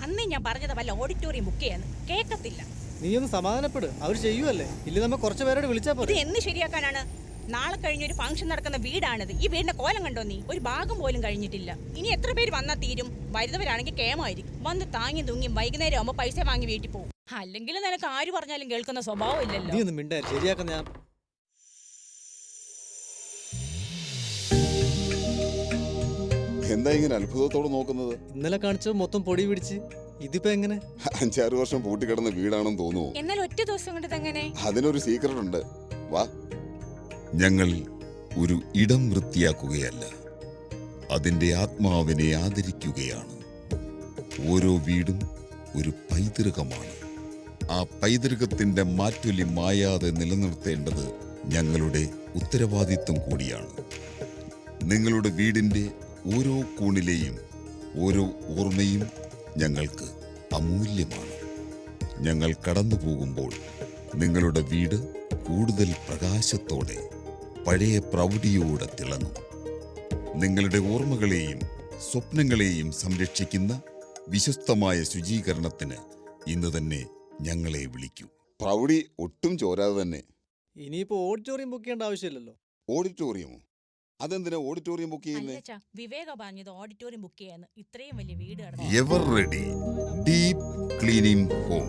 അന്നേ ഞാൻ പറഞ്ഞത് വല്ല ഓഡിറ്റോറിയം ബുക്ക് ചെയ്യാന്ന് കേൾക്കത്തില്ല. നീ ഒന്ന് സമാധാനപ്പെട്, അവർ ചെയ്യുമല്ലേ. ഇല്ല നമ്മ കുറച്ച് പേരോട് വിളിച്ചാ ഇത് പോലെ. എന്ന് ശരിയാക്കാനാണ്? നാളെ കഴിഞ്ഞൊരു ഫംഗ്ഷൻ നടക്കുന്ന വീടാണിത്. ഈ വീടിന്റെ കോലം കണ്ടോ നീ? ഒരു ഭാഗം പോലും കഴിഞ്ഞിട്ടില്ല. ഇനി എത്ര പേര് വന്നാൽ തീരും? വരുന്നവരാണെങ്കിൽ കേമായിരിക്കും. വന്ന് താങ്ങി തൂങ്ങി വൈകുന്നേരം ആകുമ്പോ പൈസ വാങ്ങി വീട്ടിൽ പോകും. അല്ലെങ്കിൽ നിനക്ക് ആര് പറഞ്ഞാലും കേൾക്കുന്ന സ്വഭാവം ഇല്ലല്ലോ. നീ ഒന്നും മിണ്ടായി, ശരിയാക്കാൻ ഞാൻ. എന്താ ഇങ്ങനെ അത്ഭുതത്തോടെ നോക്കുന്നത്? ഇന്നലെ കാണിച്ചത് മൊത്തം പൊടി പിടിച്ച്, ഇതിപ്പോ എങ്ങനെ? 5-6 വർഷം പൂട്ടിക്കിടന്ന വീടാണെന്ന് തോന്നുന്നു. എന്നാൽ ഒറ്റ ദിവസം കൊണ്ട് ഇതെങ്ങനെ? അതിനൊരു സീക്രട്ട് ഉണ്ട്, വാ. ഞങ്ങൾ ഒരു ഇടം വൃത്തിയാക്കുകയല്ല, അതിൻ്റെ ആത്മാവിനെ ആദരിക്കുകയാണ്. ഓരോ വീടും ഒരു പൈതൃകമാണ്. ആ പൈതൃകത്തിൻ്റെ മാറ്റൊലി മായാതെ നിലനിർത്തേണ്ടത് ഞങ്ങളുടെ ഉത്തരവാദിത്വം കൂടിയാണ്. നിങ്ങളുടെ വീടിൻ്റെ ഓരോ കോണിലെയും ഓരോ ഓർമ്മയും ഞങ്ങൾക്ക് അമൂല്യമാണ്. ഞങ്ങൾ കടന്നു പോകുമ്പോൾ നിങ്ങളുടെ വീട് കൂടുതൽ പ്രകാശത്തോടെ, പഴയ പ്രൗഢിയോടെ തിളങ്ങും. നിങ്ങളുടെ ഓർമ്മകളെയും സ്വപ്നങ്ങളെയും സംരക്ഷിക്കുന്ന വിശ്വസ്തമായ ശുചീകരണത്തിന് ഇന്ന് തന്നെ ഞങ്ങളെ വിളിക്കൂ. പ്രൗഢി ഒട്ടും ചോരാതെ തന്നെ. ഇനിയിപ്പോ ഓഡിറ്റോറിയം ബുക്ക് ചെയ്യേണ്ട ആവശ്യമില്ലല്ലോ. ഓഡിറ്റോറിയമോ? അതെന്തിനാ ഓഡിറ്റോറിയം ബുക്ക് ചെയ്യുന്നേ? അല്ലച്ചാ, വിവേക പറഞ്ഞത് ഓഡിറ്റോറിയം ബുക്ക് ചെയ്യാന്ന്. ഇത്രയും വലിയ വീട് ever ready deep cleaning home.